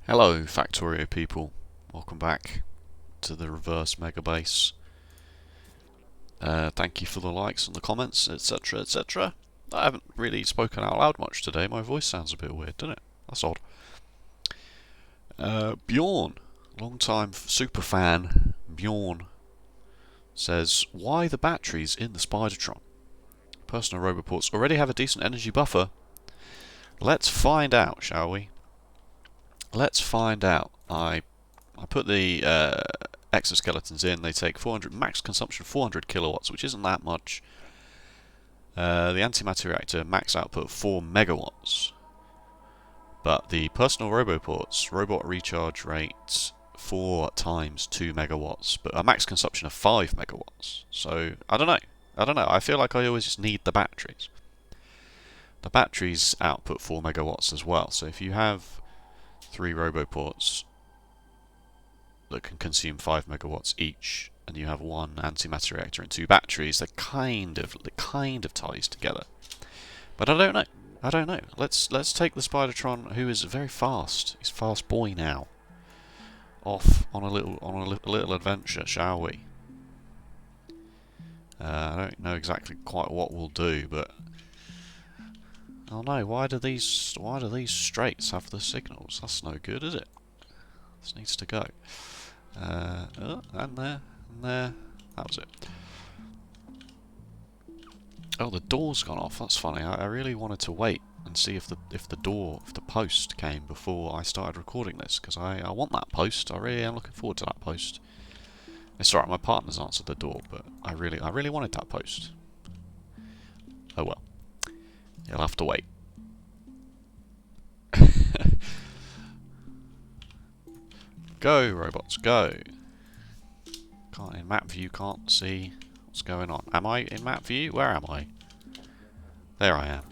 Hello, Factorio people. Welcome back to the reverse mega base. Thank you for the likes and the comments, etc., etc. I haven't really spoken out loud much today. My voice sounds a bit weird, doesn't it? That's odd. Bjorn, long-time super fan, Bjorn, says, why the batteries in the Spidertron? Personal Roboports already have a decent energy buffer. Let's find out, shall we? Let's find out. I put the exoskeletons in. They take 400 max consumption 400 kilowatts, which isn't that much. The antimatter reactor max output 4 megawatts. But the personal roboports robot recharge rate 4 times 2 megawatts, but a max consumption of 5 megawatts. So I don't know. I feel like I always just need the batteries. The batteries output 4 megawatts as well. So if you have 3 roboports that can consume 5 megawatts each, and you have one antimatter reactor and 2 batteries, that kind of ties together. But I don't know. Let's take the Spidertron, who is very fast. He's a fast boy now. Off on a little adventure, shall we? I don't know exactly quite what we'll do, but oh no, why do these straights have the signals? That's no good, is it? This needs to go. Oh, and there. That was it. Oh, the door's gone off. That's funny. I really wanted to wait and see if the post came before I started recording this, because I want that post. I really am looking forward to that post. It's alright, my partner's answered the door, but I really wanted that post. Oh well. You'll have to wait. Go, robots, go! In map view, can't see what's going on. Am I in map view? Where am I? There I am.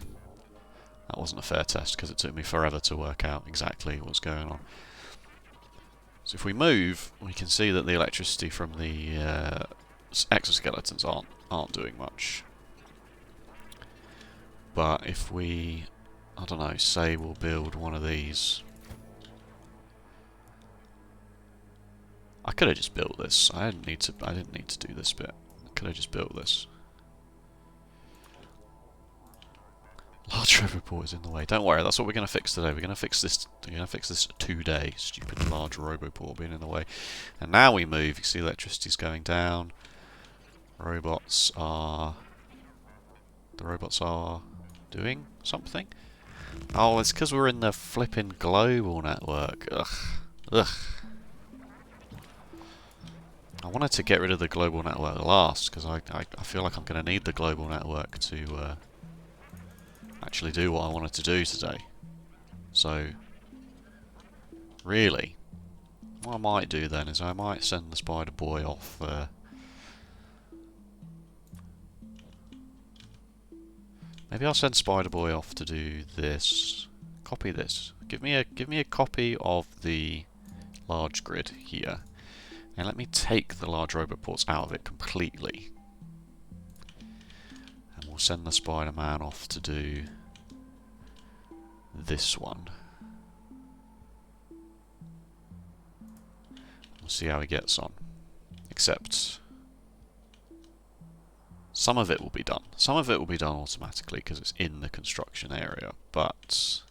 That wasn't a fair test because it took me forever to work out exactly what's going on. So if we move, we can see that the electricity from the exoskeletons aren't doing much. But if we, I don't know, say we'll build one of these. I could have just built this. I didn't need to do this bit. I could have just built this. Large roboport is in the way. Don't worry, that's what we're going to fix today. We're going to fix this. We're going to fix this today. Stupid large roboport being in the way. And now we move. You see, electricity's going down. The robots are doing something. Oh, it's because we're in the flipping global network. Ugh. I wanted to get rid of the global network last, because I feel like I'm going to need the global network to actually do what I wanted to do today. So, really, what I might do then is I might send the Spider Boy off. Maybe I'll send Spider Boy off to do this. Copy this. Give me a copy of the large grid here. And let me take the large roboports out of it completely. And we'll send the Spider-Man off to do this one. We'll see how he gets on. Except some of it will be done. Some of it will be done automatically because it's in the construction area, but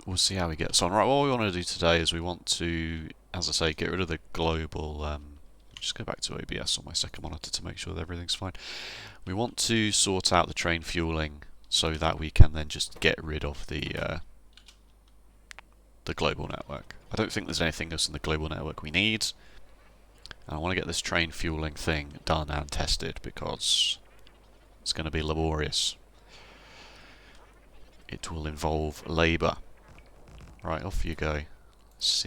we'll see how he gets on. Right, what we want to do today is we want to, as I say, get rid of the global... just go back to OBS on my second monitor to make sure that everything's fine. We want to sort out the train fueling so that we can then just get rid of the global network. I don't think there's anything else in the global network we need. And I want to get this train fueling thing done and tested because it's going to be laborious. It will involve labour. Right, off you go.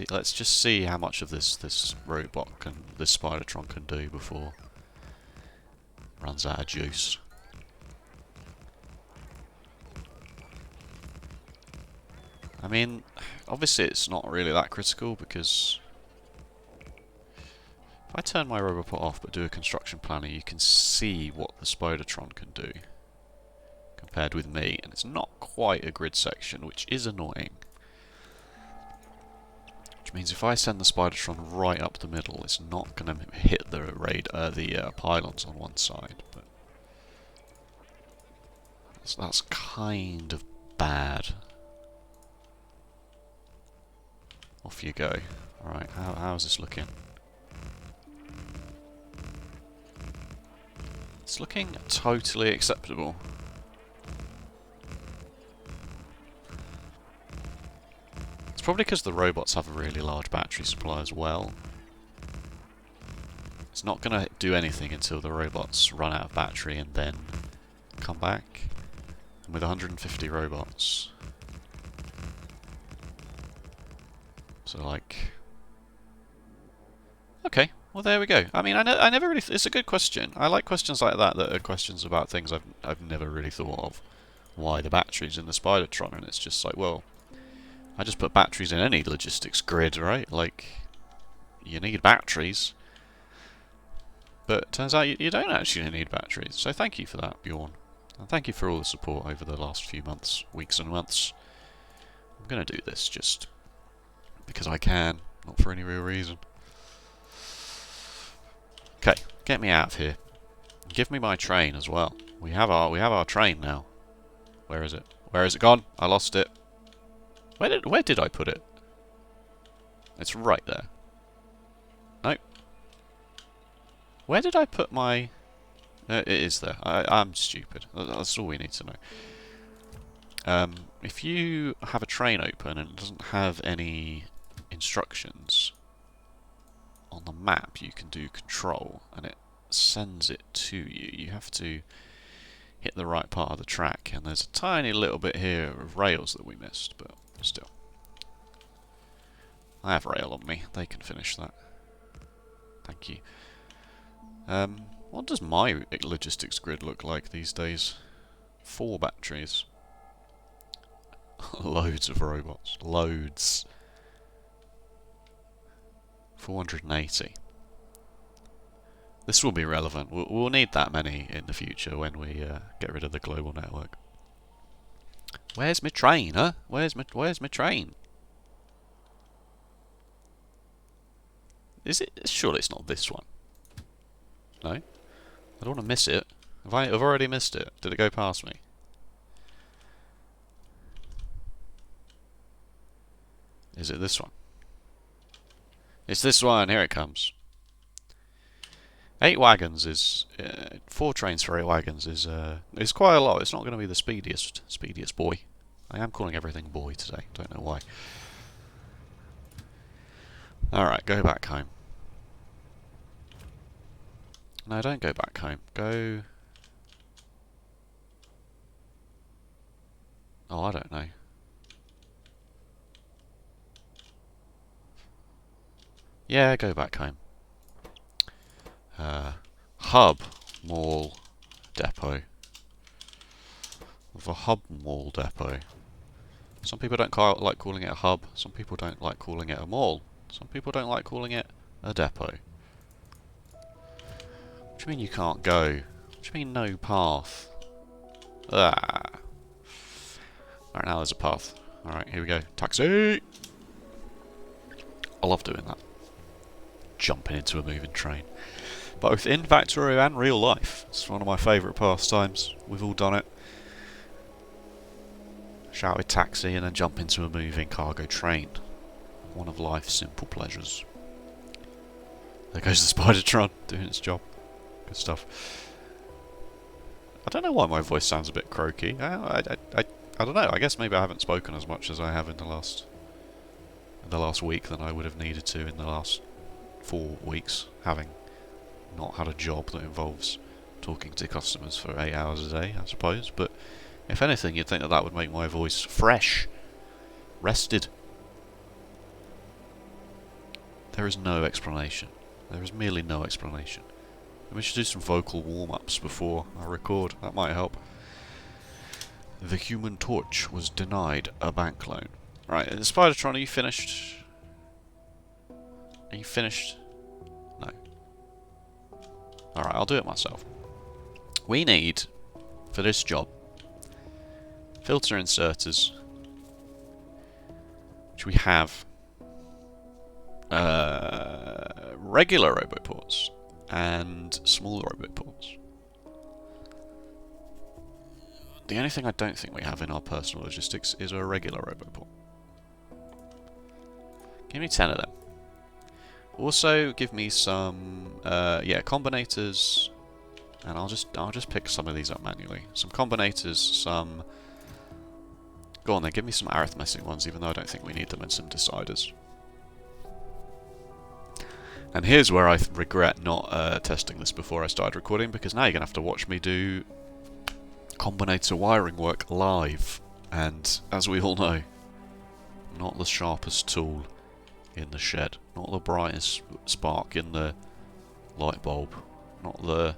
Let's just see how much of this robot this Spidertron can do before it runs out of juice. I mean, obviously it's not really that critical because if I turn my roboport off but do a construction planner, you can see what the Spidertron can do compared with me, and it's not quite a grid section, which is annoying. Which means if I send the Spidertron right up the middle, it's not going to hit the pylons on one side. But that's kind of bad. Off you go. Alright, how's this looking? It's looking totally acceptable. It's probably because the robots have a really large battery supply as well. It's not going to do anything until the robots run out of battery and then come back. And with 150 robots... So like... Okay, well there we go. I mean, I never really... It's a good question. I like questions like that are questions about things I've never really thought of. Why the batteries in the Spidertron? And it's just like, well... I just put batteries in any logistics grid, right? Like, you need batteries. But it turns out you don't actually need batteries. So thank you for that, Bjorn. And thank you for all the support over the last few months, weeks and months. I'm going to do this just because I can, not for any real reason. Okay, get me out of here. Give me my train as well. We have our train now. Where is it? Where is it gone? I lost it. Where did I put it? It's right there. Nope. Where did I put my... it is there. I'm stupid. That's all we need to know. If you have a train open and it doesn't have any instructions on the map, you can do control and it sends it to you. You have to hit the right part of the track, and there's a tiny little bit here of rails that we missed, but still. I have rail on me. They can finish that. Thank you. What does my logistics grid look like these days? 4 batteries. Loads of robots. Loads. 480. This will be relevant. We'll need that many in the future when we get rid of the global network. Where's my train, huh? Where's my train? Is it? Surely it's not this one. No? I don't want to miss it. I've already missed it. Did it go past me? Is it this one? It's this one. Here it comes. 8 wagons is 4 trains for 8 wagons is quite a lot. It's not going to be the speediest boy. I am calling everything boy today. Don't know why. All right, go back home. No, don't go back home. Go. Oh, I don't know. Yeah, go back home. Hub Mall Depot. The Hub Mall Depot. Some people don't like calling it a hub. Some people don't like calling it a mall. Some people don't like calling it a depot. What do you mean you can't go? What do you mean no path? Ah. Alright, now there's a path. Alright, here we go. Taxi! I love doing that. Jumping into a moving train. Both in Factorio and real life. It's one of my favourite pastimes. We've all done it. Shouted taxi and then jump into a moving cargo train. One of life's simple pleasures. There goes the Spidertron doing its job. Good stuff. I don't know why my voice sounds a bit croaky. I don't know. I guess maybe I haven't spoken as much as I have in the last week than I would have needed to in the last 4 weeks, having not had a job that involves talking to customers for 8 hours a day, I suppose. But if anything, you'd think that would make my voice fresh, rested. There is no explanation. There is merely no explanation. We should do some vocal warm-ups before I record. That might help. The Human Torch was denied a bank loan. Right, Spidertron, are you finished? Are you finished? No. Alright, I'll do it myself. We need, for this job, filter inserters, which we have. regular roboports and small roboports. The only thing I don't think we have in our personal logistics is a regular roboport. Give me 10 of them. Also, give me some, yeah, combinators, and I'll just pick some of these up manually. Some combinators, some. Go on then, give me some arithmetic ones, even though I don't think we need them, and some deciders. And here's where I regret not testing this before I started recording, because now you're gonna have to watch me do combinator wiring work live, and as we all know, not the sharpest tool in the shed, not the brightest spark in the light bulb, not the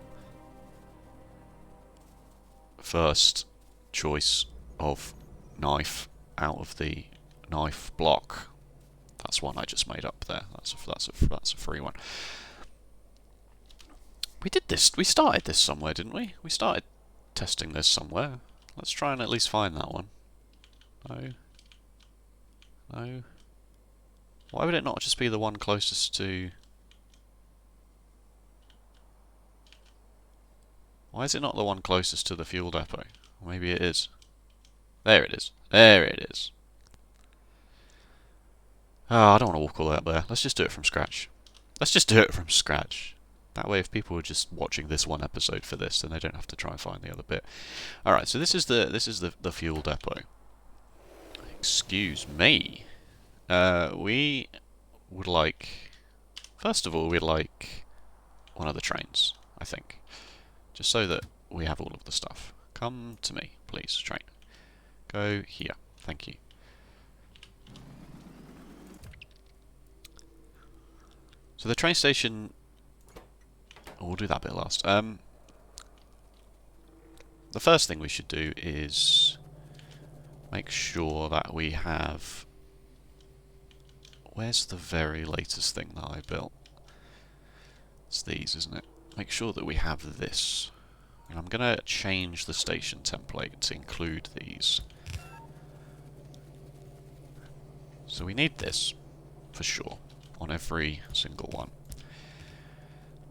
first choice of knife out of the knife block. That's one I just made up there. That's a free one. We did this. We started this somewhere, didn't we? We started testing this somewhere. Let's try and at least find that one. No. No. Why would it not just be the one closest to... Why is it not the one closest to the fuel depot? Or maybe it is. There it is. There it is. Oh, I don't want to walk all the way up there. Let's just do it from scratch. Let's just do it from scratch. That way, if people are just watching this one episode for this, then they don't have to try and find the other bit. All right, so this is the fuel depot. Excuse me. We would like, first of all, we'd like one of the trains, I think, just so that we have all of the stuff. Come to me, please, train. Go here. Thank you. So the train station... Oh, we'll do that bit last. The first thing we should do is make sure that we have... Where's the very latest thing that I built? It's these, isn't it? Make sure that we have this. And I'm going to change the station template to include these. So we need this, for sure, on every single one.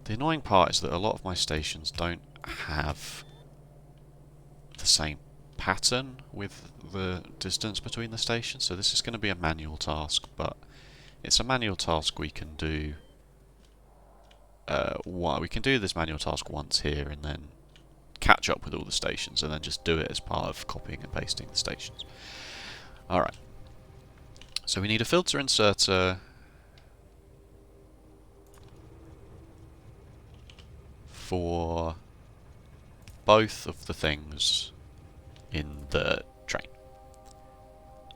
The annoying part is that a lot of my stations don't have the same pattern with the distance between the stations, so this is going to be a manual task, but it's a manual task we can do. We can do this manual task once here and then catch up with all the stations and then just do it as part of copying and pasting the stations. Alright. So we need a filter inserter for both of the things in the train.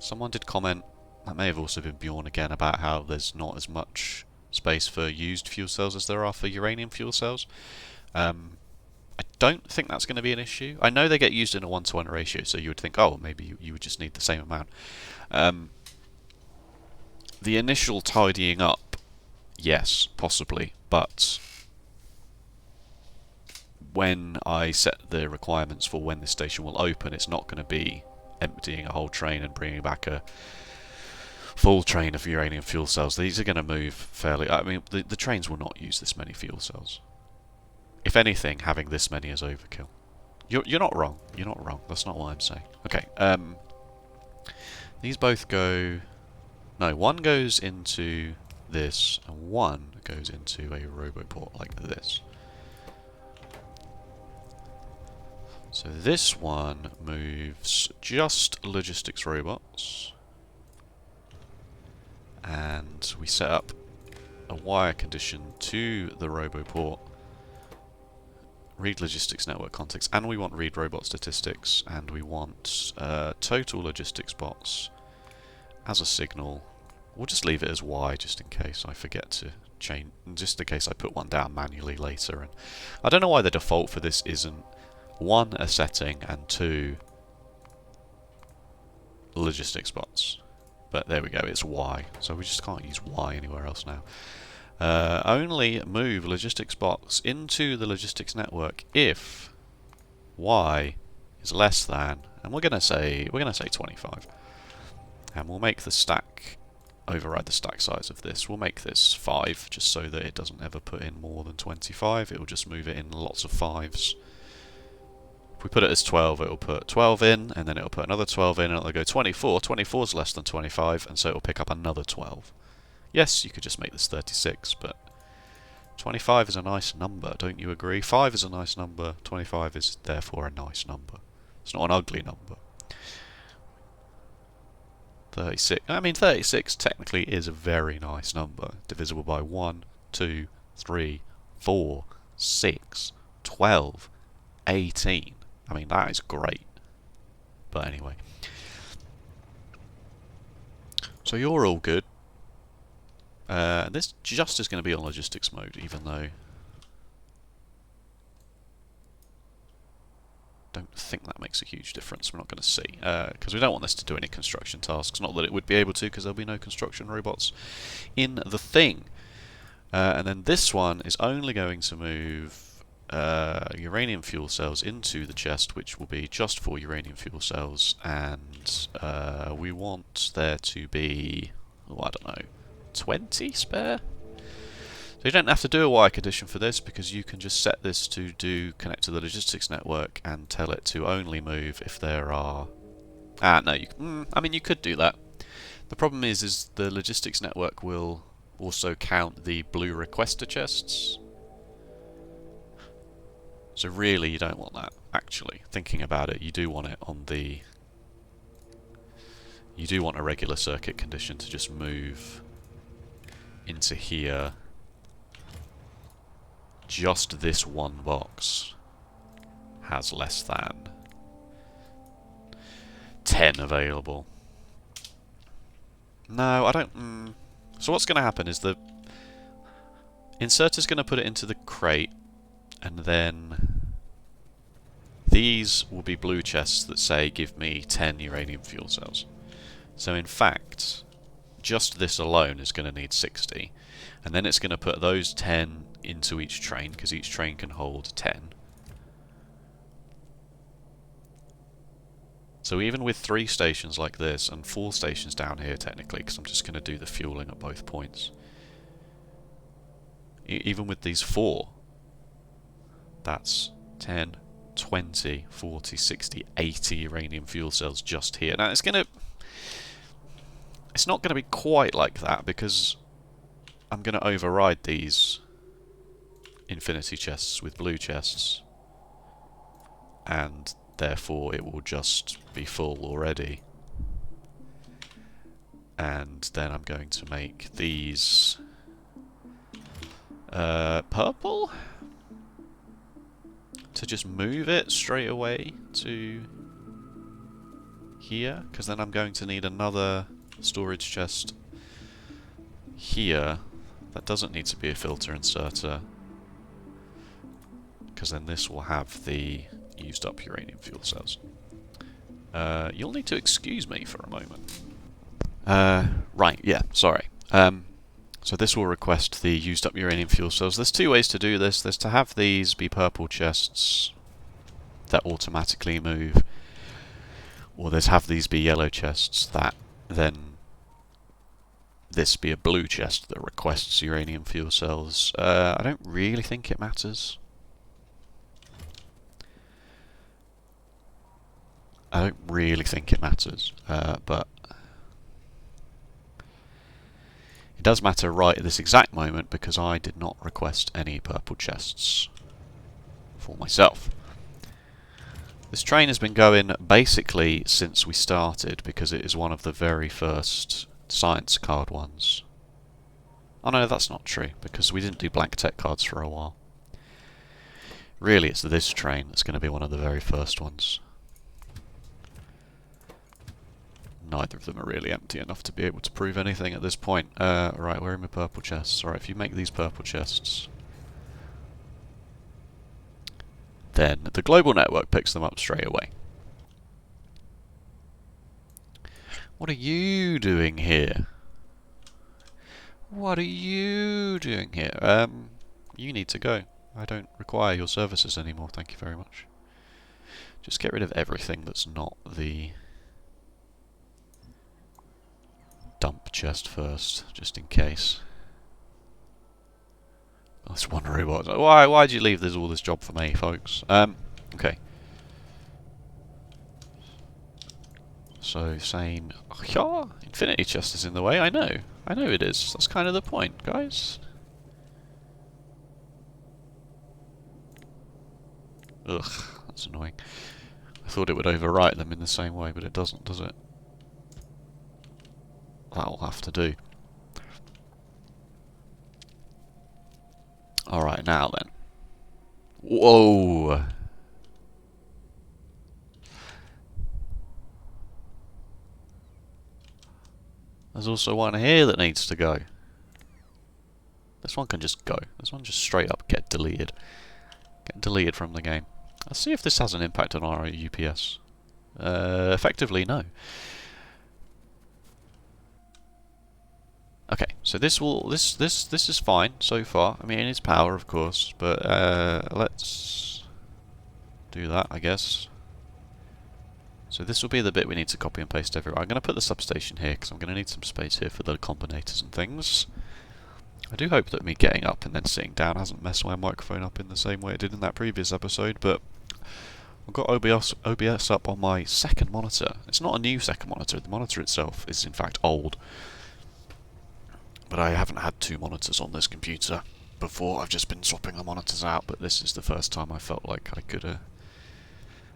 Someone did comment, that may have also been Bjorn again, about how there's not as much space for used fuel cells as there are for uranium fuel cells. I don't think that's going to be an issue. I know they get used in a 1-to-1 ratio, so you would think, oh, maybe you would just need the same amount. The initial tidying up, yes, possibly, but when I set the requirements for when this station will open, it's not going to be emptying a whole train and bringing back a full train of uranium fuel cells. These are going to move fairly... I mean, the trains will not use this many fuel cells. If anything, having this many is overkill. You're not wrong. You're not wrong. That's not what I'm saying. Okay, these both go... No, one goes into this, and one goes into a roboport like this. So this one moves just logistics robots, and we set up a wire condition to the roboport, read logistics network context, and we want read robot statistics, and we want total logistics bots as a signal. We'll just leave it as Y just in case I forget to change, just in case I put one down manually later. And I don't know why the default for this isn't 1, a setting, and 2, logistics bots. But there we go, it's Y. So we just can't use Y anywhere else now. Only move logistics bots into the logistics network if Y is less than, and we're gonna say 25. And we'll make the stack override the stack size of this. We'll make this 5, just so that it doesn't ever put in more than 25. It will just move it in lots of 5s. If we put it as 12, it will put 12 in, and then it will put another 12 in, and it will go 24. 24 is less than 25, and so it will pick up another 12. Yes, you could just make this 36, but 25 is a nice number, don't you agree? 5 is a nice number, 25 is therefore a nice number. It's not an ugly number. 36. I mean, 36 technically is a very nice number. Divisible by 1, 2, 3, 4, 6, 12, 18. I mean, that is great. But anyway. So you're all good. This just is going to be on logistics mode, even though... don't think that makes a huge difference. We're not going to see, because we don't want this to do any construction tasks. Not that it would be able to, because there'll be no construction robots in the thing. And then this one is only going to move uranium fuel cells into the chest, which will be just for uranium fuel cells. And we want there to be, oh, I don't know, 20 spare? So you don't have to do a wire condition for this, because you can just set this to connect to the logistics network and tell it to only move if there are... no, I mean, you could do that. The problem is the logistics network will also count the blue requester chests. So really you don't want that, actually. Thinking about it, you do want it on the... you do want a regular circuit condition to just move into here. Just this one box has less than 10 available. No, I don't... So what's going to happen is the inserter's going to put it into the crate, and then these will be blue chests that say, give me 10 uranium fuel cells. So in fact, just this alone is going to need 60. And then it's going to put those 10 into each train, because each train can hold 10. So even with 3 stations like this, and 4 stations down here technically, because I'm just going to do the fueling at both points. Even with these 4, that's 10, 20, 40, 60, 80 uranium fuel cells just here. Now it's not going to be quite like that, because I'm going to override these infinity chests with blue chests, and therefore it will just be full already. And then I'm going to make these purple to just move it straight away to here, because then I'm going to need another storage chest here that doesn't need to be a filter inserter, because then this will have the used up uranium fuel cells. You'll need to excuse me for a moment. Right, yeah, sorry. So this will request the used up uranium fuel cells. There's 2 ways to do this. There's to have these be purple chests that automatically move, or there's have these be yellow chests that then this be a blue chest that requests uranium fuel cells. I don't really think it matters. I don't really think it matters, but it does matter right at this exact moment, because I did not request any purple chests for myself. This train has been going basically since we started, because it is one of the very first science card ones. Oh no, that's not true, because we didn't do blank tech cards for a while. Really, it's this train that's going to be one of the very first ones. Neither of them are really empty enough to be able to prove anything at this point. Right, where are my purple chests? Alright, if you make these purple chests, then the global network picks them up straight away. What are you doing here? What are you doing here? You need to go. I don't require your services anymore, thank you very much. Just get rid of everything that's not the dump chest first, just in case. I was wondering why'd you leave all this job for me, folks? Okay. So, same... Yeah, infinity chest is in the way, I know. I know it is. That's kind of the point, guys. Ugh, that's annoying. I thought it would overwrite them in the same way, but it doesn't, does it? That'll have to do. Alright, now then. Whoa! There's also one here that needs to go. This one can just go. This one just straight up get deleted. Get deleted from the game. Let's see if this has an impact on our UPS. Effectively, no. Okay, so this is fine so far. I mean, it's power, of course, but let's do that, I guess. So this will be the bit we need to copy and paste everywhere. I'm going to put the substation here because I'm going to need some space here for the combinators and things. I do hope that me getting up and then sitting down hasn't messed my microphone up in the same way it did in that previous episode, but I've got OBS up on my second monitor. It's not a new second monitor, the monitor itself is in fact old. But I haven't had two monitors on this computer before. I've just been swapping the monitors out, but this is the first time I felt like I could...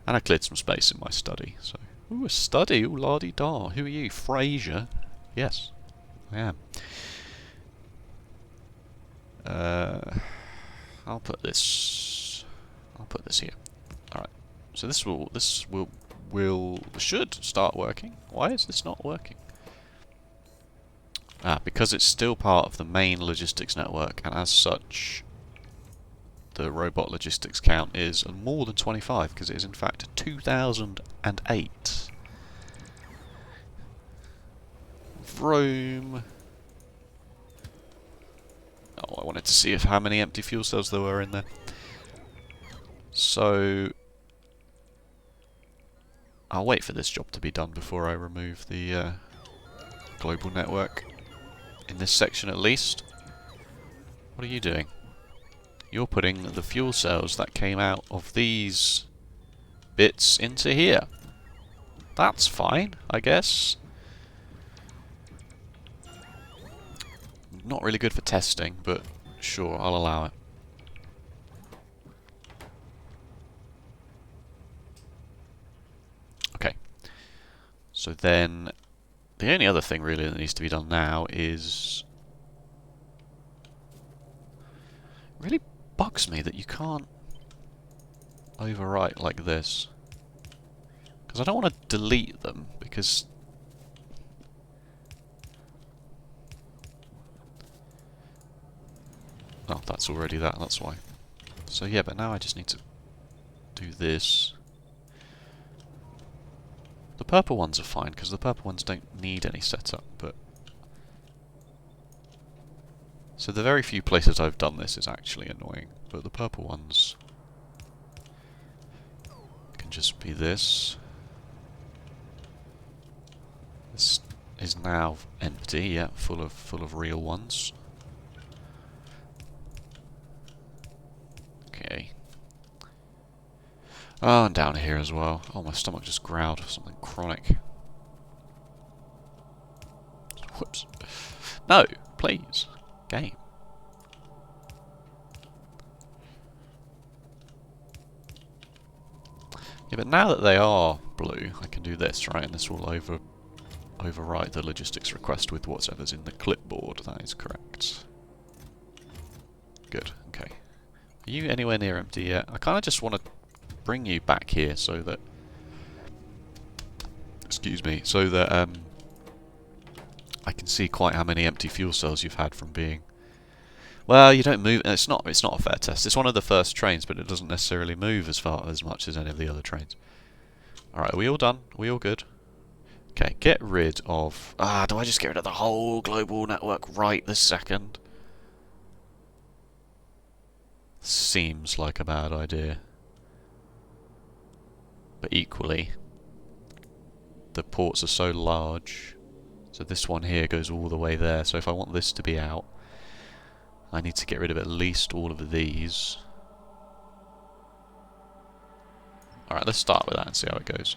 And I cleared some space in my study, so... Ooh, a study! Ooh, la-di-da! Who are you? Frasier? Yes, I am. I'll put this here. Alright. So this should start working. Why is this not working? Ah, because it's still part of the main logistics network, and as such, the robot logistics count is more than 25, because it is in fact 2008. Vroom. Oh, I wanted to see how many empty fuel cells there were in there. So, I'll wait for this job to be done before I remove the global network. In this section at least. What are you doing? You're putting the fuel cells that came out of these bits into here. That's fine, I guess. Not really good for testing, but sure, I'll allow it. Okay. So then, the only other thing really that needs to be done now is... It really bugs me that you can't overwrite like this. Because I don't want to delete them, because... Oh, that's already that, that's why. So yeah, but now I just need to do this. The purple ones are fine, because the purple ones don't need any setup, but... So the very few places I've done this is actually annoying, but the purple ones can just be this. This is now empty, yeah, full of real ones. Okay. Oh, and down here as well. Oh, my stomach just growled for something chronic. Whoops. No, please. Game. Yeah, but now that they are blue, I can do this, right? And this will overwrite the logistics request with whatever's in the clipboard. That is correct. Good, okay. Are you anywhere near empty yet? I kind of just want to bring you back here so that... Excuse me, so that I can see quite how many empty fuel cells you've had from being... Well, you don't move... It's not a fair test. It's one of the first trains, but it doesn't necessarily move as much as any of the other trains. Alright, are we all done? Are we all good? Okay, get rid of... Ah, do I just get rid of the whole global network right this second? Seems like a bad idea. But equally, the ports are so large So this one here goes all the way there. So if I want this to be out, I need to get rid of at least all of these. Alright, let's start with that and see how it goes.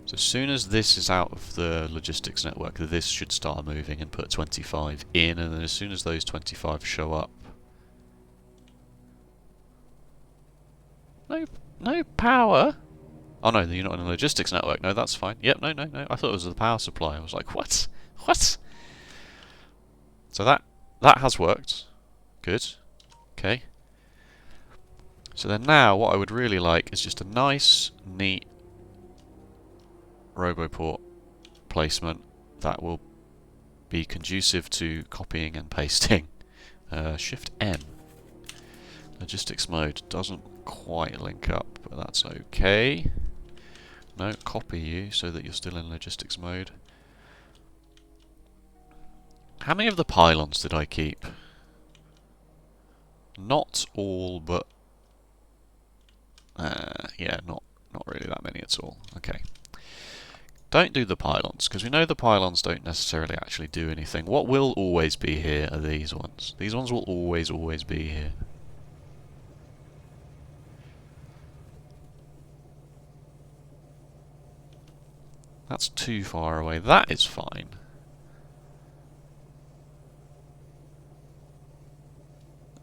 So as soon as this is out of the logistics network, this should start moving and put 25 in, and then as soon as those 25 show up... No power? Oh no, you're not in a logistics network. No, that's fine. Yep, no. I thought it was the power supply. I was like, what? What? So that has worked. Good. Okay. So then now what I would really like is just a nice, neat Roboport placement that will be conducive to copying and pasting. Shift M. Logistics mode doesn't quite link up, but that's okay. No, copy you so that you're still in logistics mode. How many of the pylons did I keep? Not all, but yeah, not really that many at all. Okay. Don't do the pylons, because we know the pylons don't necessarily actually do anything. What will always be here are these ones. These ones will always be here. That's too far away. That is fine.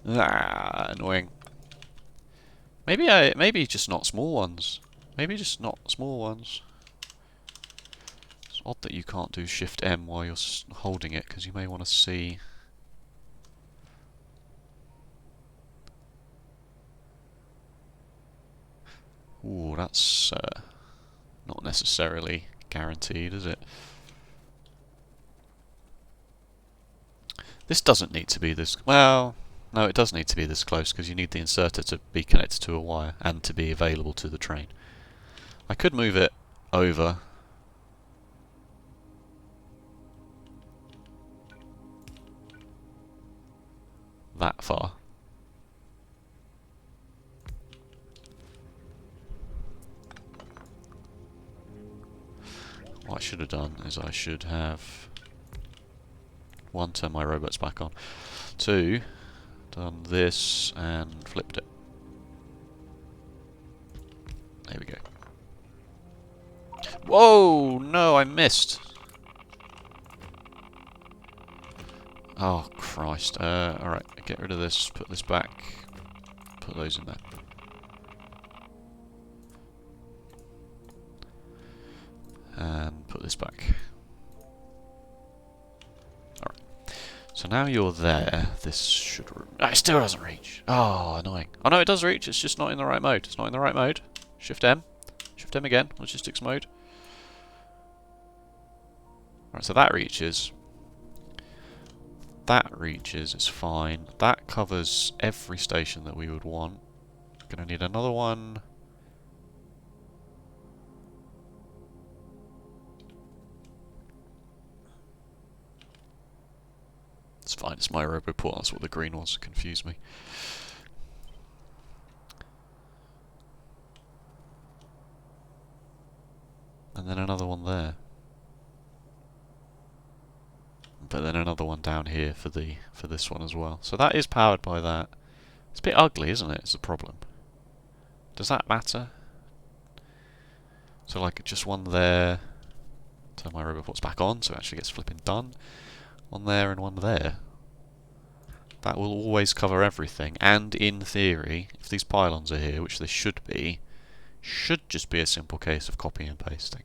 Ah, annoying. Maybe just not small ones. Maybe just not small ones. It's odd that you can't do Shift M while you're holding it, because you may want to see. Ooh, that's not necessarily guaranteed, is it? This doesn't need to be this... Well, no, it does need to be this close, because you need the inserter to be connected to a wire and to be available to the train. I could move it over. That far. What I should have done is I should have... 1, turn my robots back on. 2, done this and flipped it. There we go. Whoa! No, I missed. Oh, Christ. Alright, get rid of this, put this back, put those in there. And put this back. Alright. So now you're there, this should... Oh, it still doesn't reach! Oh, annoying. Oh no, it does reach, it's just not in the right mode. It's not in the right mode. Shift M. Shift M again, logistics mode. Alright, so that reaches. That reaches, it's fine. That covers every station that we would want. Gonna need another one. It's fine, it's my Roboport, that's what the green was, confused me. And then another one there. But then another one down here for this one as well. So that is powered by that. It's a bit ugly, isn't it? It's the problem. Does that matter? So like just one there. Turn my Roboports back on so it actually gets flipping done. One there and one there. That will always cover everything. And in theory, if these pylons are here, which they should be, should just be a simple case of copying and pasting.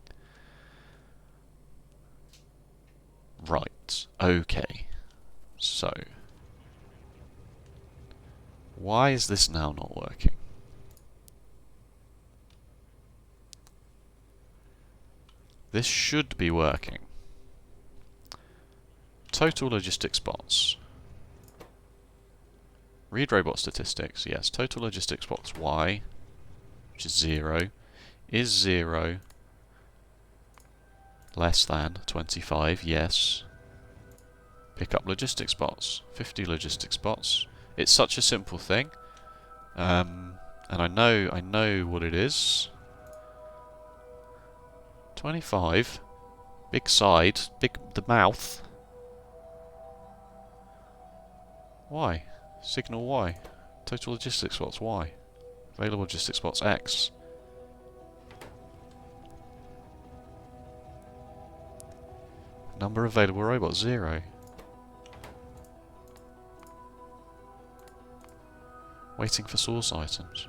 Right, okay. So, why is this now not working? This should be working. Total logistics bots. Read robot statistics, yes. Total logistics bots Y, which is 0, is 0 less than 25, yes. Pick up logistics bots, 50 logistics bots. It's such a simple thing. And I know what it is. 25. Big side. The mouth. Y. Signal Y. Total logistics spots Y. Available logistics spots X. Number of available robots 0. Waiting for source items.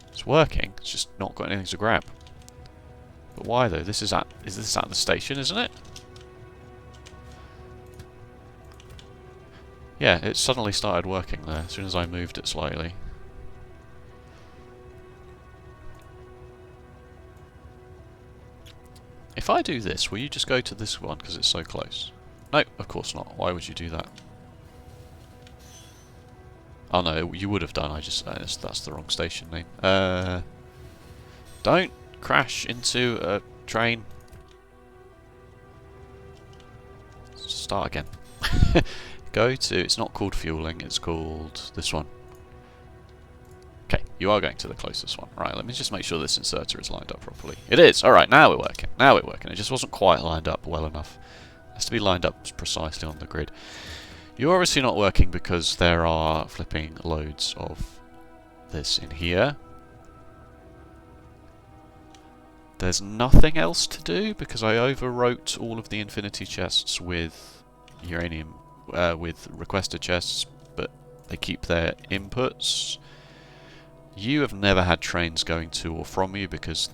It's working, it's just not got anything to grab. But why though? Is this at the station, isn't it? Yeah, it suddenly started working there as soon as I moved it slightly. If I do this, will you just go to this one because it's so close? No, of course not. Why would you do that? Oh no, you would have done, I just... that's the wrong station name. Don't crash into a train. Start again. Go to... It's not called fueling, it's called this one. Okay, you are going to the closest one. Right, let me just make sure this inserter is lined up properly. It is! Alright, now we're working. Now we're working. It just wasn't quite lined up well enough. It has to be lined up precisely on the grid. You're obviously not working because there are flipping loads of this in here. There's nothing else to do because I overwrote all of the infinity chests with uranium, with requested chests, but they keep their inputs. You have never had trains going to or from you because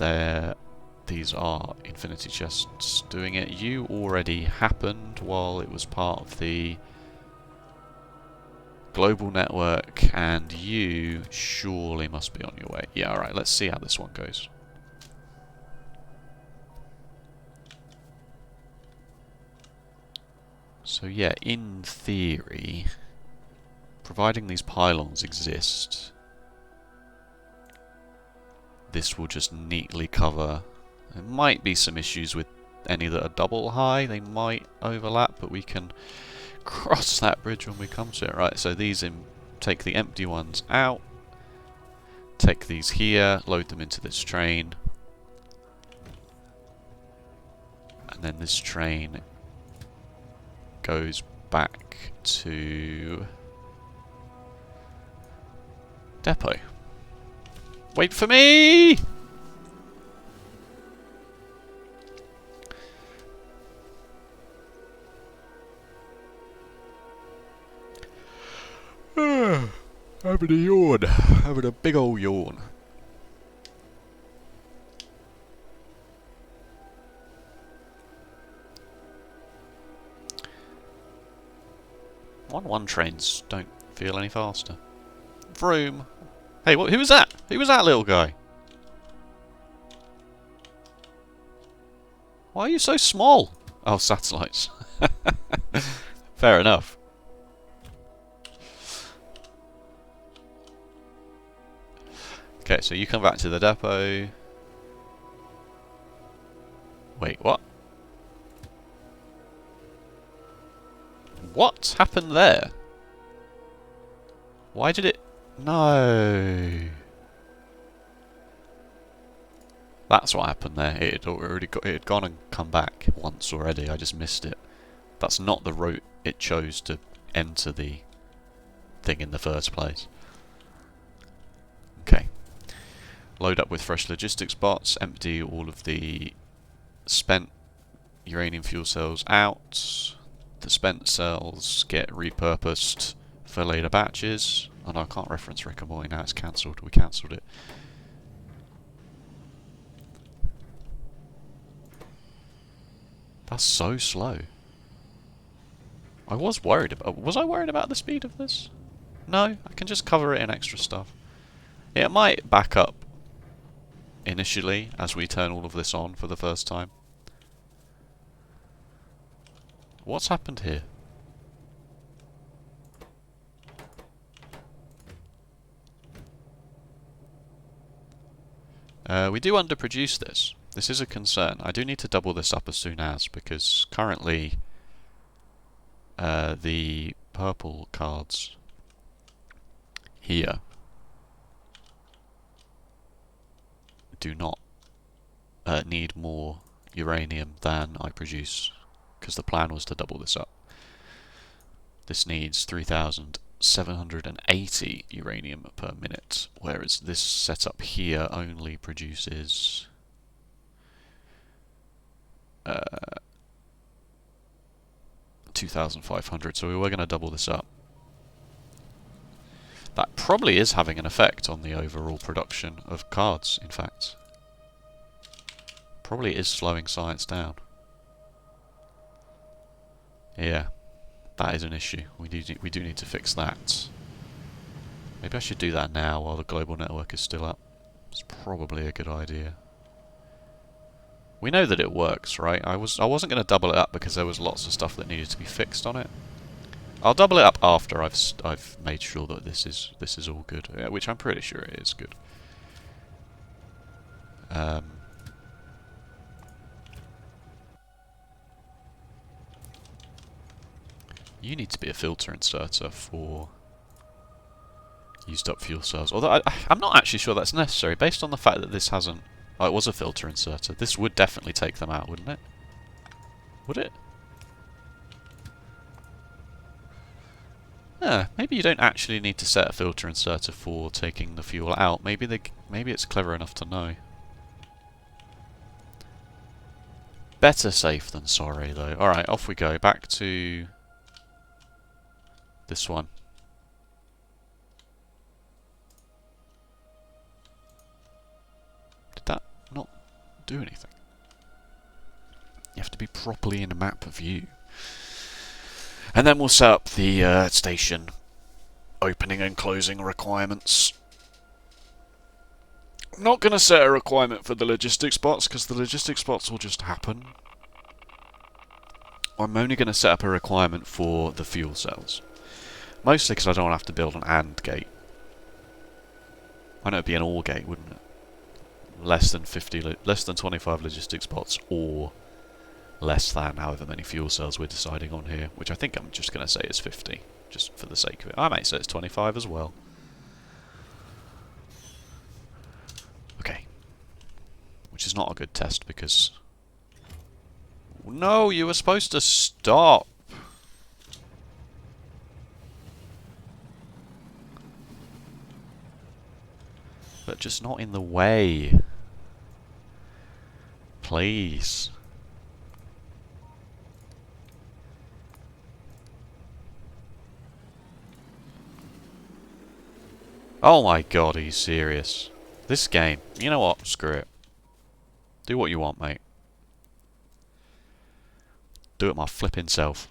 these are infinity chests doing it. You already happened while it was part of the global network, and you surely must be on your way. Yeah, alright, let's see how this one goes. So yeah, in theory, providing these pylons exist, this will just neatly cover. There might be some issues with any that are double high, they might overlap, but we can cross that bridge when we come to it. Right, so these take the empty ones out, take these here, load them into this train, and then this train goes back to depot. Wait for me! Having a yawn. Having a big old yawn. One trains don't feel any faster. Vroom. Hey, who was that? Who was that little guy? Why are you so small? Oh, satellites. Fair enough. Okay, so you come back to the depot. Wait, what? What happened there? Why did it... No. That's what happened there. It had gone and come back once already. I just missed it. That's not the route it chose to enter the thing in the first place. Okay. Load up with fresh logistics bots. Empty all of the spent uranium fuel cells out. The spent cells get repurposed for later batches. Oh no, I can't reference Rick and Morty now, it's cancelled. We cancelled it. That's so slow. I was worried about... Was I worried about the speed of this? No, I can just cover it in extra stuff. It might back up initially as we turn all of this on for the first time. What's happened here? We do underproduce this. This is a concern. I do need to double this up as soon as, because currently the purple cards here do not need more uranium than I produce, because the plan was to double this up. This needs 3,780 uranium per minute, whereas this setup here only produces 2,500, so we were going to double this up. That probably is having an effect on the overall production of cards, in fact. Probably is slowing science down. Yeah, that is an issue. We do need to fix that. Maybe I should do that now while the global network is still up. It's probably a good idea. We know that it works, right? I wasn't going to double it up because there was lots of stuff that needed to be fixed on it. I'll double it up after I've made sure that this is all good, which I'm pretty sure it is good. You need to be a filter inserter for used up fuel cells. Although I'm not actually sure that's necessary, based on the fact that this hasn't... Oh, it was a filter inserter. This would definitely take them out, wouldn't it? Would it? Yeah, maybe you don't actually need to set a filter inserter for taking the fuel out. Maybe it's clever enough to know. Better safe than sorry, though. Alright, off we go. Back to this one. Did that not do anything? You have to be properly in a map view. And then we'll set up the station opening and closing requirements. I'm not going to set a requirement for the logistics spots, because the logistics spots will just happen. I'm only going to set up a requirement for the fuel cells. Mostly because I don't want to have to build an AND gate. I know it'd be an OR gate, wouldn't it? Less than 25 logistics spots, or less than however many fuel cells we're deciding on here, which I think I'm just going to say is 50, just for the sake of it. I might say it's 25 as well. Okay. Which is not a good test, because... No, you were supposed to stop! But just not in the way. Please. Oh my god, are you serious? This game. You know what? Screw it. Do what you want, mate. Do it my flipping self.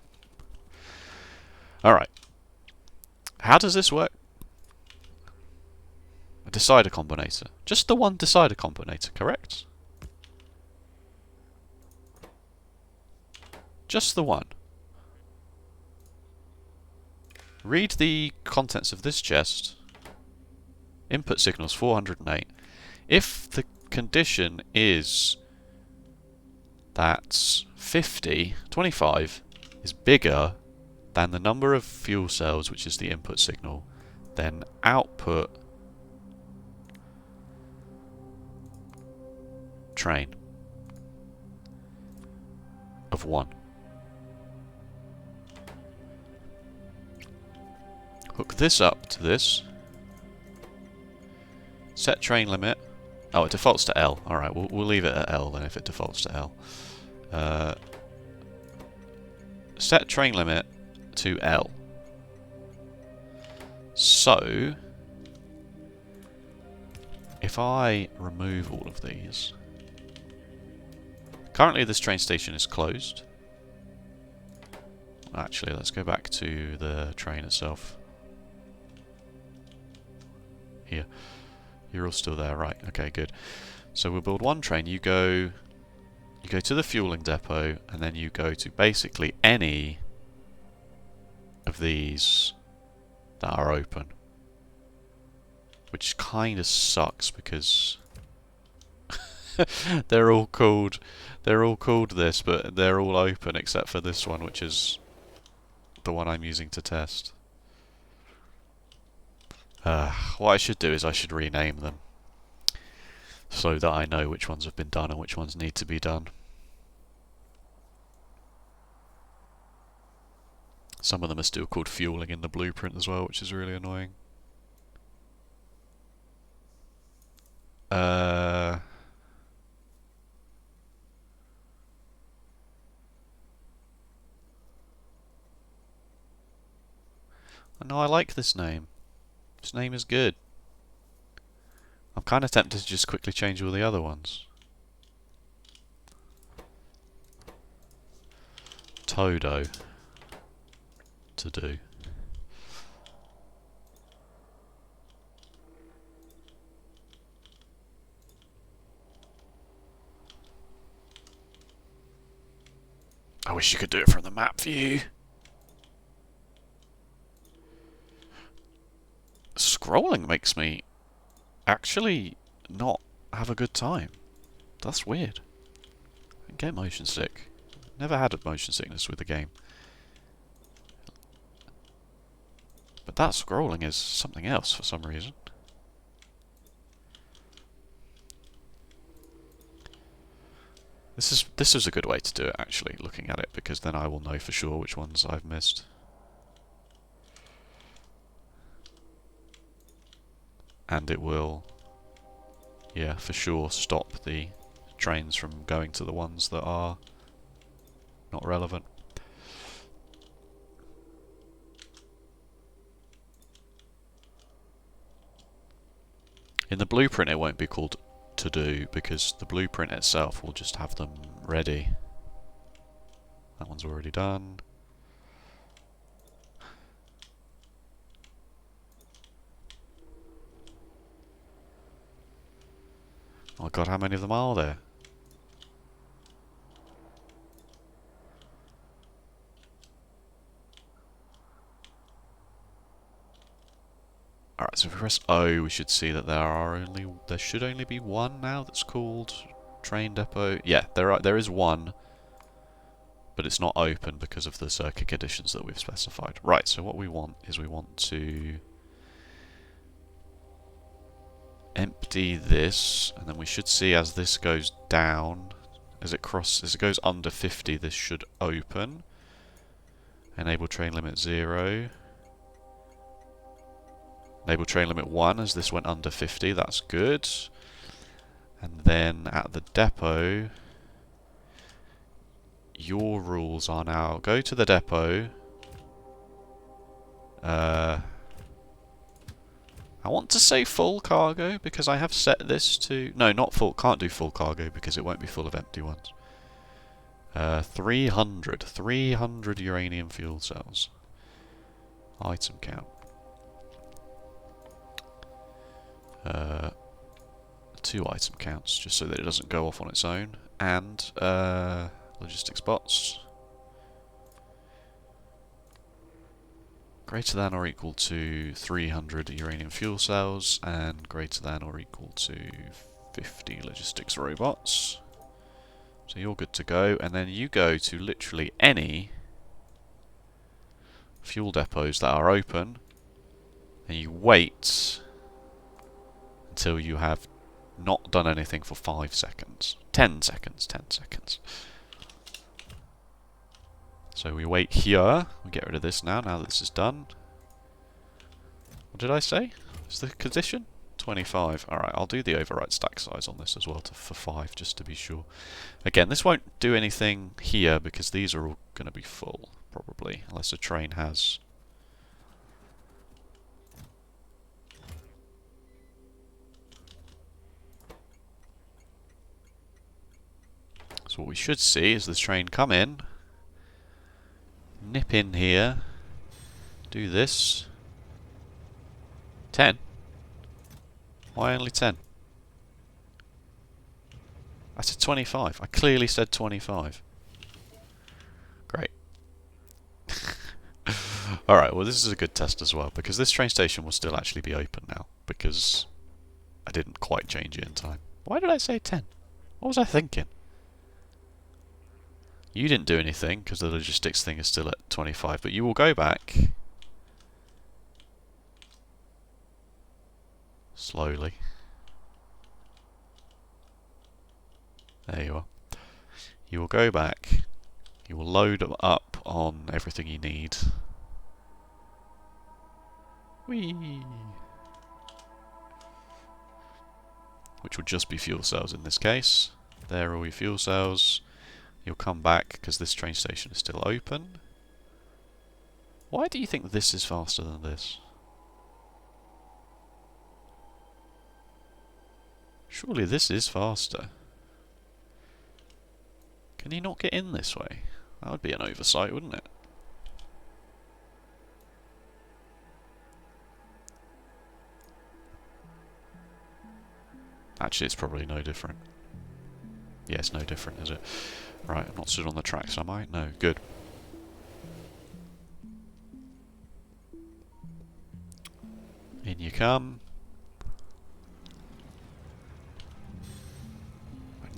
Alright. How does this work? A decider combinator. Just the one decider combinator, correct? Just the one. Read the contents of this chest. Input signals 408. If the condition is that 25 is bigger than the number of fuel cells, which is the input signal, then output train of 1. Hook this up to this. Set train limit. Oh, it defaults to L. Alright, we'll leave it at L then if it defaults to L. Set train limit to L. So, if I remove all of these... Currently this train station is closed. Actually, let's go back to the train itself. Here. You're all still there, right? Okay, good. So we'll build one train. You go to the fueling depot, and then you go to basically any of these that are open, which kind of sucks because they're all called this, but they're all open except for this one, which is the one I'm using to test. What I should do is I should rename them. so that I know which ones have been done and which ones need to be done. Some of them are still called fueling in the blueprint as well, which is really annoying. No, I like this name. This name is good. I'm kind of tempted to just quickly change all the other ones. Todo. To do. I wish you could do it from the map view. Scrolling makes me actually not have a good time. That's weird. I get motion sick. Never had a motion sickness with the game. But that scrolling is something else for some reason. This is a good way to do it, actually, looking at it, because then I will know for sure which ones I've missed. And it will, yeah, for sure stop the trains from going to the ones that are not relevant. In the blueprint it won't be called to do, because the blueprint itself will just have them ready. That one's already done. Oh god, how many of them are there? Alright, so if we press O, we should see that there should only be one now that's called train depot. Yeah, there is one, but it's not open because of the circuit conditions that we've specified. Right, so what we want is we want to empty this, and then we should see as this goes down, as it goes under 50, this should open. Enable train limit 0. Enable train limit 1 as this went under 50, that's good. And then at the depot, your rules are now go to the depot. I want to say full cargo because I have set this to... No, not full. Can't do full cargo because it won't be full of empty ones. 300 uranium fuel cells. Item count. 2 item counts, just so that it doesn't go off on its own. And logistics bots. Greater than or equal to 300 uranium fuel cells, and greater than or equal to 50 logistics robots. So you're good to go, and then you go to literally any fuel depots that are open, and you wait until you have not done anything for 5 seconds. 10 seconds, 10 seconds. So we wait here, we get rid of this now that this is done. What did I say? Is the condition? 25. Alright, I'll do the override stack size on this as well for 5, just to be sure. Again, this won't do anything here because these are all going to be full, probably, unless a train has... So what we should see is this train come in, nip in here, do this. 10? Why only 10? I said 25. I clearly said 25. Great. Alright, well this is a good test as well, because this train station will still actually be open now, because I didn't quite change it in time. Why did I say 10? What was I thinking? You didn't do anything, because the logistics thing is still at 25, but you will go back slowly. There you are. You will go back. You will load up on everything you need. Whee! Which will just be fuel cells in this case. There are all your fuel cells. You'll come back because this train station is still open. Why do you think this is faster than this? Surely this is faster. Can you not get in this way? That would be an oversight, wouldn't it? Actually, it's probably no different. Yeah, it's no different, is it? Right, I'm not stood on the tracks, am I? No, good. In you come.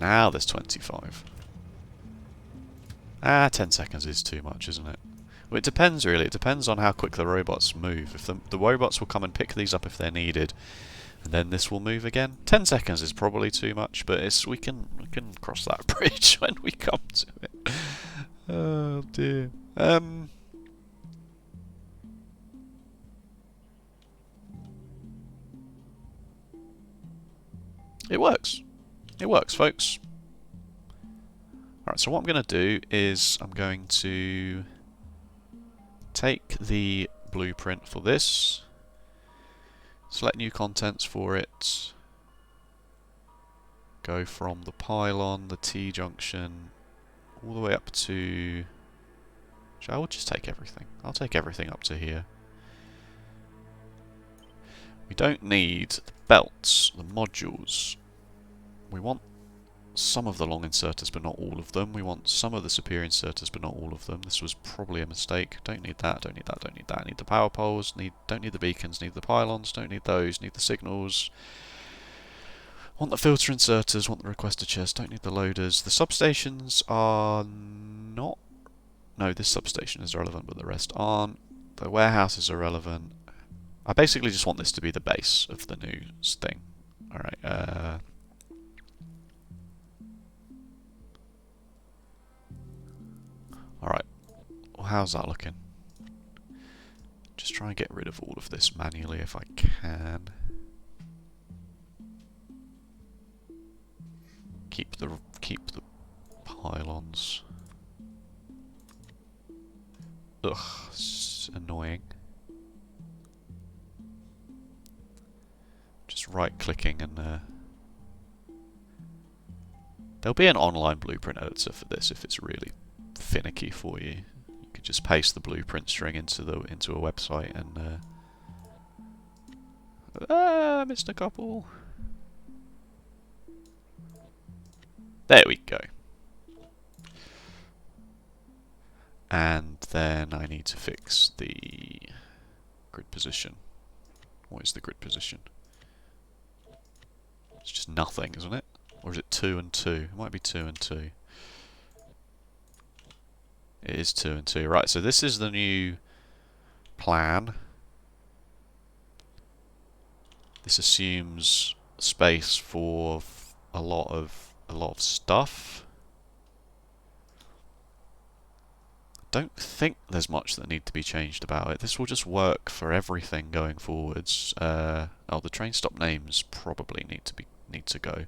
Now there's 25. 10 seconds is too much, isn't it? Well, it depends, really. It depends on how quick the robots move. If the robots will come and pick these up if they're needed, and then this will move again. 10 seconds is probably too much, but we can cross that bridge when we come to it. Oh dear. It works. It works, folks. Alright, so what I'm going to do is I'm going to take the blueprint for this, select new contents for it, go from the pylon, the T-junction, all the way up to... I will just take everything. I'll take everything up to here. We don't need the belts, the modules. We want some of the long inserters, but not all of them. We want some of the superior inserters, but not all of them. This was probably a mistake. Don't need that, don't need that, don't need that. Need the power poles, don't need the beacons, need the pylons, don't need those, need the signals. Want the filter inserters, want the requester chest, don't need the loaders. The substations are not... No, this substation is relevant, but the rest aren't. The warehouses are relevant. I basically just want this to be the base of the new thing. Alright, Alright, well, how's that looking? Just try and get rid of all of this manually if I can. Keep the pylons. Ugh, it's annoying. Just right-clicking and there'll be an online blueprint editor for this if it's really finicky for you. You could just paste the blueprint string into a website and missed a couple. There we go. And then I need to fix the grid position. What is the grid position? It's just nothing, isn't it? Or is it 2 and 2? It might be 2 and 2. It is 2 and 2. Right, so this is the new plan. This assumes space for a lot of stuff. Don't think there's much that need to be changed about it. This will just work for everything going forwards. Oh, the train stop names probably need to go.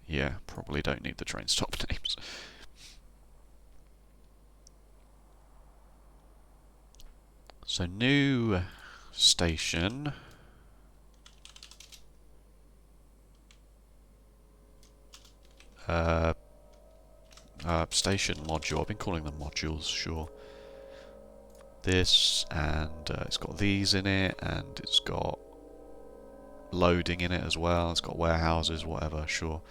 Yeah, probably don't need the train stop names. So new station. Station module. I've been calling them modules, sure. This, and it's got these in it, and it's got loading in it as well. It's got warehouses, whatever, sure.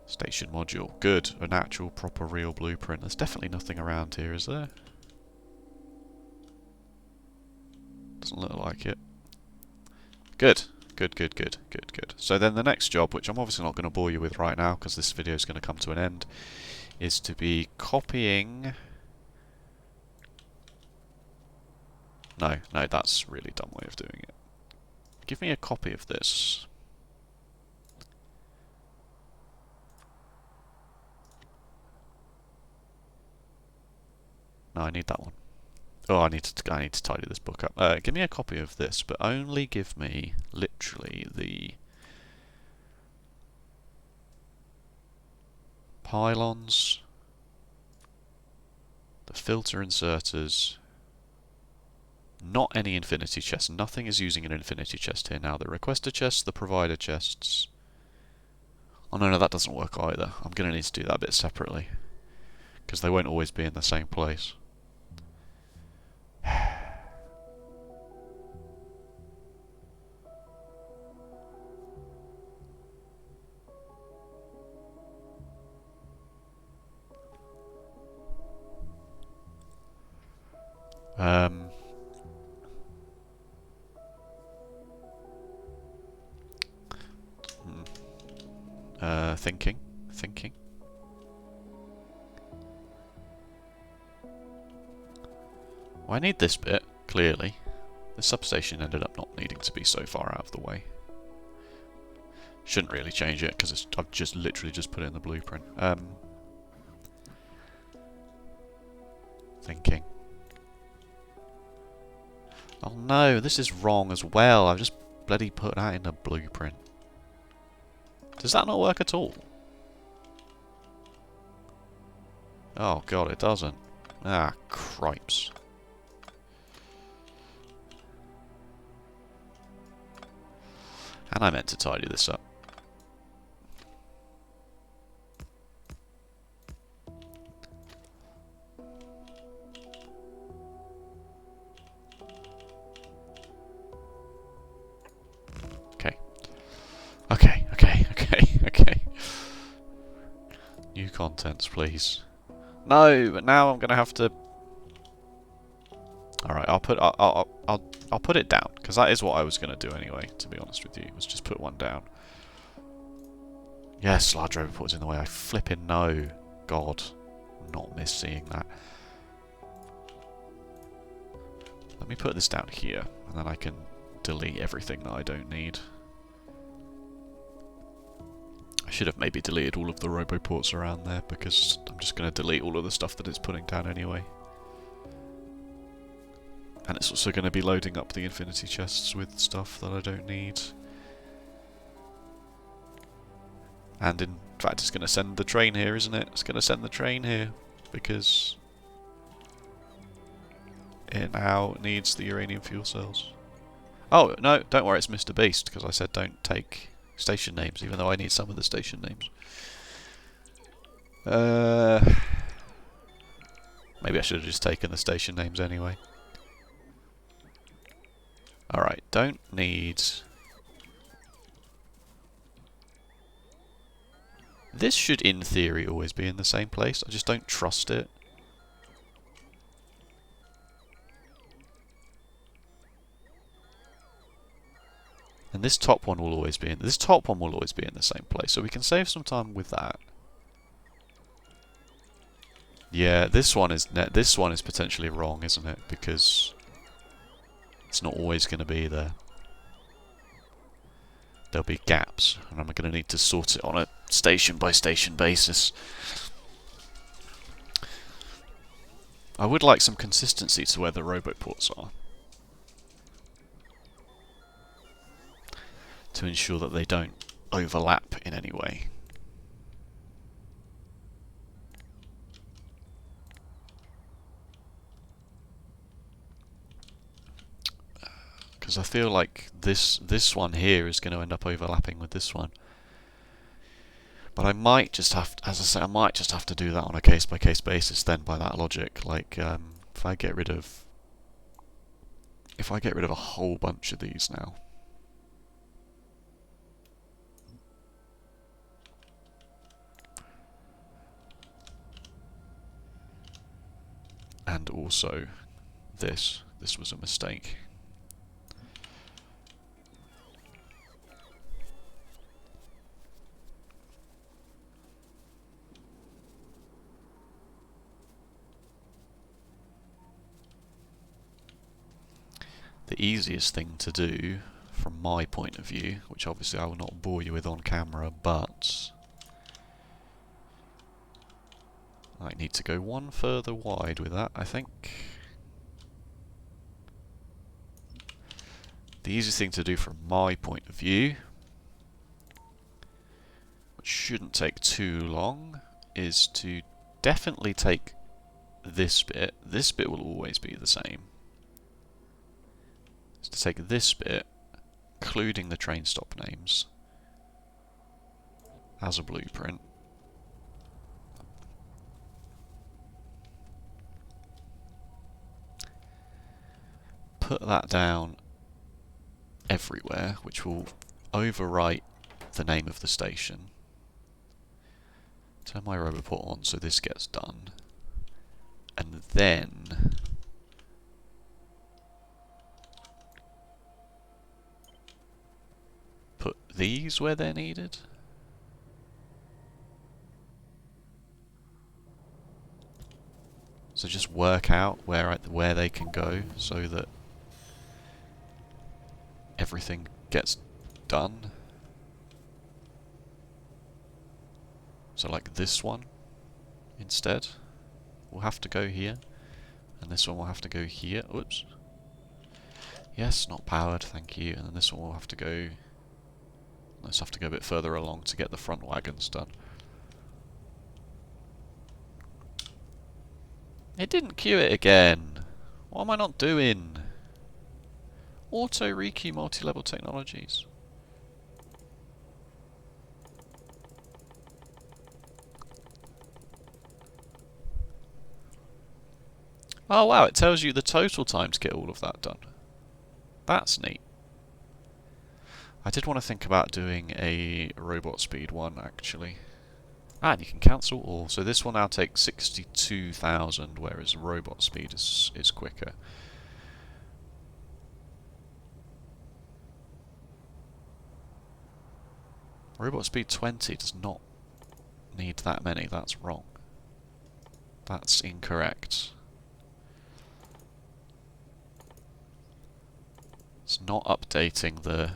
Station module. Good. An actual, proper, real blueprint. There's definitely nothing around here, is there? Doesn't look like it. Good. Good, good, good, good, good. So then the next job, which I'm obviously not going to bore you with right now because this video is going to come to an end, is to be copying... No, that's a really dumb way of doing it. Give me a copy of this. No, I need that one. Oh, I need to tidy this book up. Give me a copy of this, but only give me literally the pylons, the filter inserters, not any infinity chests. Nothing is using an infinity chest here now. The requester chests, the provider chests. Oh no, that doesn't work either. I'm going to need to do that a bit separately, because they won't always be in the same place. Um, thinking. Well, I need this bit, clearly. The substation ended up not needing to be so far out of the way. Shouldn't really change it, because I've just literally just put it in the blueprint. Thinking. Oh no, this is wrong as well. I've just bloody put that in the blueprint. Does that not work at all? Oh god, it doesn't. Ah, cripes. And I meant to tidy this up. Okay. New contents, please. No, but now I'm gonna have to. All right, I'll put it down, because that is what I was gonna do anyway. To be honest with you, was just put one down. Yes, large robot was in the way. I flipping know. God, not miss seeing that. Let me put this down here, and then I can delete everything that I don't need. I should have maybe deleted all of the roboports around there, because I'm just going to delete all of the stuff that it's putting down anyway. And it's also going to be loading up the infinity chests with stuff that I don't need. And in fact it's going to send the train here, isn't it? It's going to send the train here, because it now needs the uranium fuel cells. Oh, no, don't worry, it's Mr. Beast, because I said don't take station names, even though I need some of the station names. Maybe I should have just taken the station names anyway. Alright, don't need... This should, in theory, always be in the same place. I just don't trust it. And this top one will always be in the same place, so we can save some time with that. Yeah, this one is potentially wrong, isn't it? Because it's not always going to be there. There'll be gaps, and I'm going to need to sort it on a station by station basis. I would like some consistency to where the roboports are, to ensure that they don't overlap in any way. Because I feel like this one here is going to end up overlapping with this one. But I might just have to, as I say, I might just have to do that on a case-by-case basis then, by that logic. Like, if I get rid of a whole bunch of these now, and also this was a mistake. The easiest thing to do from my point of view, which obviously I will not bore you with on camera, but I need to go one further wide with that, I think. The easiest thing to do from my point of view, which shouldn't take too long, is to definitely take this bit. This bit will always be the same. Is to take this bit, including the train stop names, as a blueprint. Put that down everywhere, which will overwrite the name of the station. Turn my roboport on so this gets done. And then put these where they're needed. So just work out where they can go so that everything gets done. So like this one instead will have to go here, and this one will have to go here. Whoops. Yes, not powered, thank you. And then this one will have to go... Let's have to go a bit further along to get the front wagons done. It didn't queue it again. What am I not doing? Auto requeue multi-level technologies. Oh wow, it tells you the total time to get all of that done. That's neat. I did want to think about doing a robot speed one, actually. Ah, and you can cancel all. So this will now take 62,000, whereas robot speed is quicker. Robot speed 20 does not need that many. That's wrong. That's incorrect. It's not updating the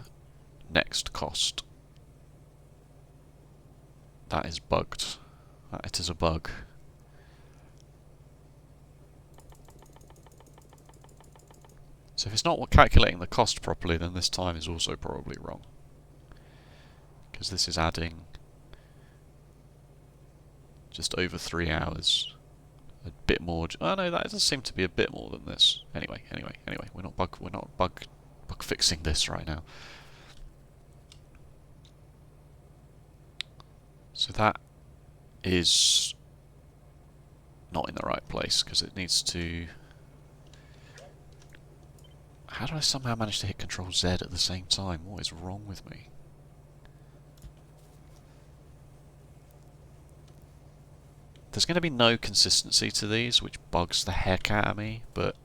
next cost. That is bugged. It is a bug. So if it's not calculating the cost properly, then this time is also probably wrong. Because this is adding just over 3 hours. A bit more. Oh no, that does seem to be a bit more than this. Anyway, we're not bug fixing this right now. So that is not in the right place because it needs to... How did I somehow manage to hit Control Z at the same time? What is wrong with me? There's going to be no consistency to these, which bugs the heck out of me, but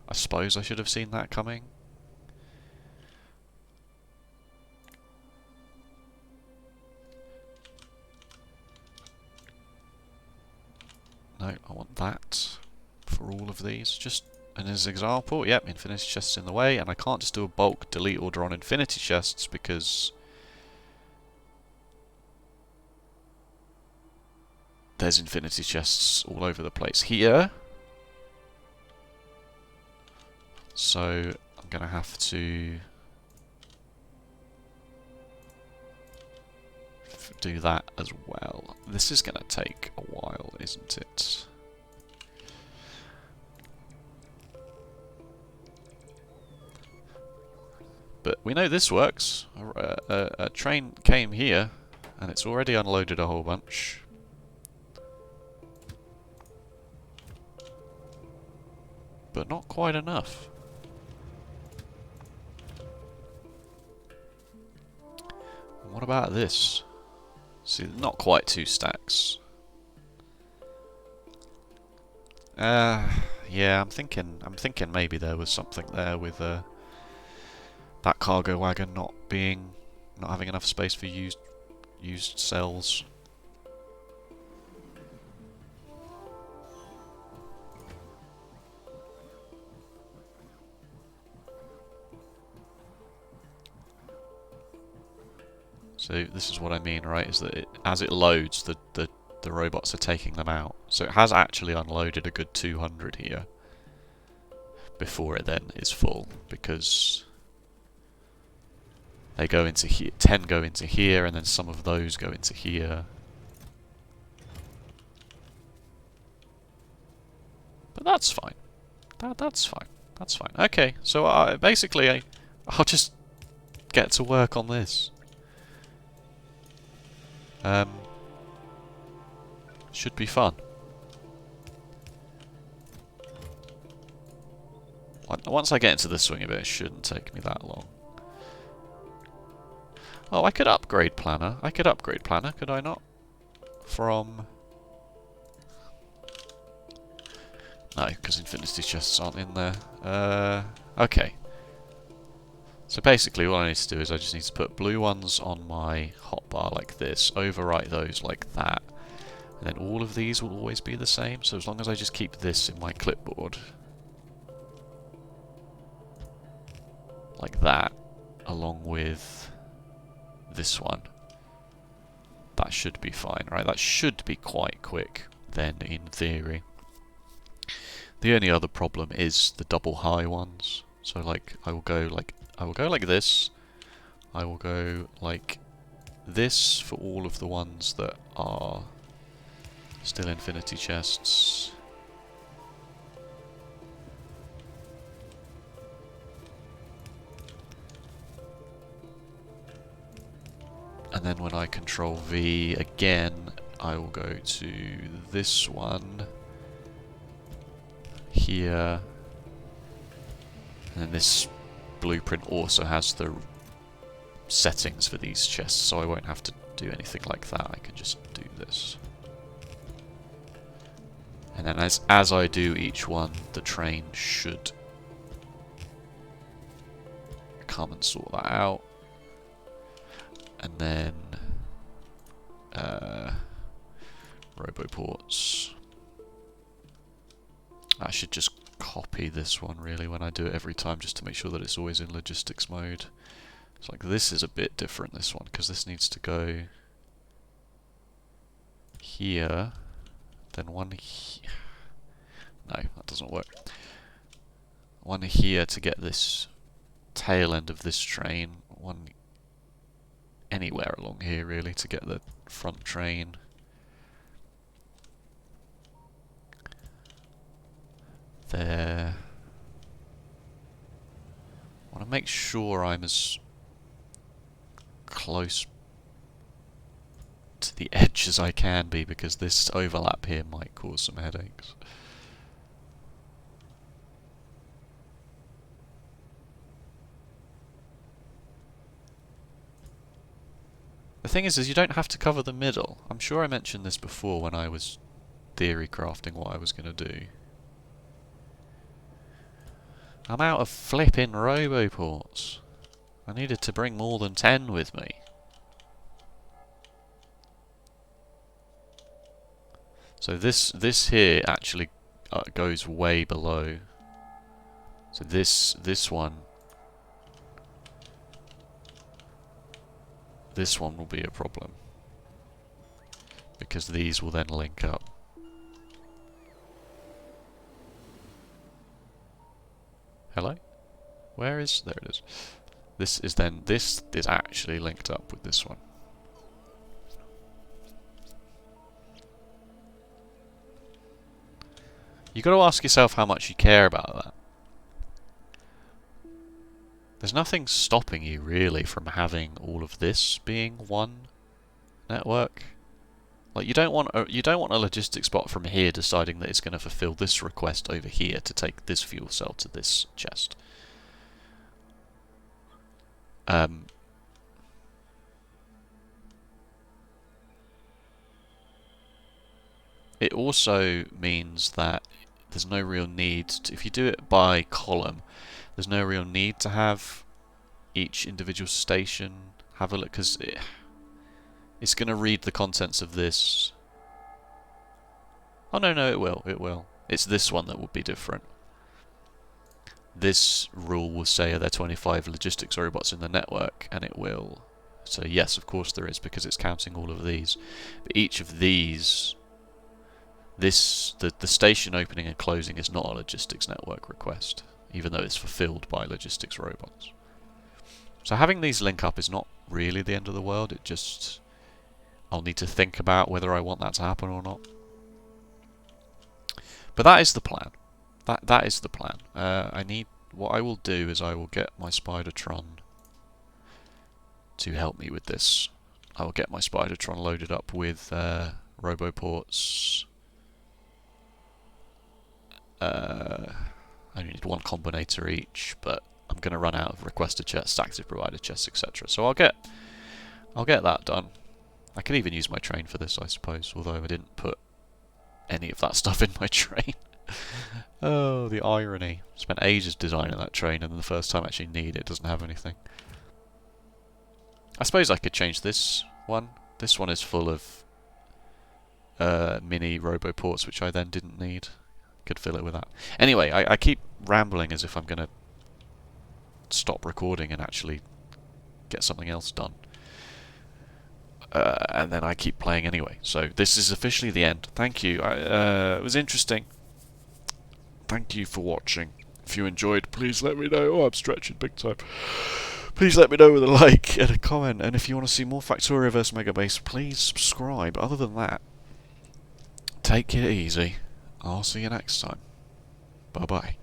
I suppose I should have seen that coming. No, I want that for all of these. Just as an example, yep, infinity chests in the way, and I can't just do a bulk delete order on infinity chests because there's infinity chests all over the place here. So I'm going to have to do that as well. This is going to take a while, isn't it? But we know this works. A train came here, and it's already unloaded a whole bunch. But not quite enough. And what about this? See, not quite 2 stacks. Yeah, I'm thinking maybe there was something there with that cargo wagon not having enough space for used cells. So this is what I mean, right? Is that as it loads, the robots are taking them out. So it has actually unloaded a good 200 here before it then is full, because they go into here, 10 go into here, and then some of those go into here. But that's fine. That's fine. That's fine. Okay, so basically I'll just get to work on this. Should be fun. Once I get into the swing of it, it shouldn't take me that long. Oh, I could upgrade Planner. I could upgrade Planner, could I not? From... No, because Infinity Chests aren't in there. Okay. So basically what I need to do is I just need to put blue ones on my hotbar like this, overwrite those like that, and then all of these will always be the same, so as long as I just keep this in my clipboard, like that, along with this one, that should be fine, right? That should be quite quick then, in theory. The only other problem is the double high ones. So like I will go like this. I will go like this for all of the ones that are still infinity chests. And then when I control V again, I will go to this one here. And then this blueprint also has the settings for these chests, so I won't have to do anything like that. I can just do this. And then as I do each one, the train should come and sort that out. And then roboports. I should just copy this one really when I do it every time, just to make sure that it's always in logistics mode. It's like this is a bit different, this one, because this needs to go here, then one here. No, that doesn't work. One here to get this tail end of this train, one anywhere along here really to get the front train. There. I want to make sure I'm as close to the edge as I can be, because this overlap here might cause some headaches. The thing is you don't have to cover the middle. I'm sure I mentioned this before when I was theory crafting what I was going to do. I'm out of flipping roboports. I needed to bring more than 10 with me. So this here actually goes way below. So this one will be a problem, because these will then link up. Hello? Where is... there it is. This is actually linked up with this one. You got to ask yourself how much you care about that. There's nothing stopping you really from having all of this being one network. Like you don't want a logistics bot from here deciding that it's going to fulfill this request over here to take this fuel cell to this chest. It also means that there's no real need to, if you do it by column, there's no real need to have each individual station have a look, because it's going to read the contents of this. Oh no, it will. It's this one that will be different. This rule will say are there 25 logistics robots in the network, and it will So yes, of course there is, because it's counting all of these. But each of these, the station opening and closing is not a logistics network request, even though it's fulfilled by logistics robots. So having these link up is not really the end of the world. It just, I'll need to think about whether I want that to happen or not. But that is the plan. That is the plan. What I will do is I will get my Spidertron to help me with this. I will get my Spidertron loaded up with Roboports. I only need one combinator each, but I'm going to run out of requested chests, active provider chests, etc. So I'll get that done. I can even use my train for this, I suppose, although I didn't put any of that stuff in my train. Oh, the irony. Spent ages designing that train, and then the first time I actually need it doesn't have anything. I suppose I could change this one. This one is full of mini Roboports, which I then didn't need. Could fill it with that. Anyway, I keep rambling as if I'm going to stop recording and actually get something else done. And then I keep playing anyway. So this is officially the end. Thank you. It was interesting. Thank you for watching. If you enjoyed, please let me know. Oh, I'm stretching big time. Please let me know with a like and a comment. And if you want to see more Factorio vs Megabase, please subscribe. Other than that, take it easy. I'll see you next time. Bye-bye.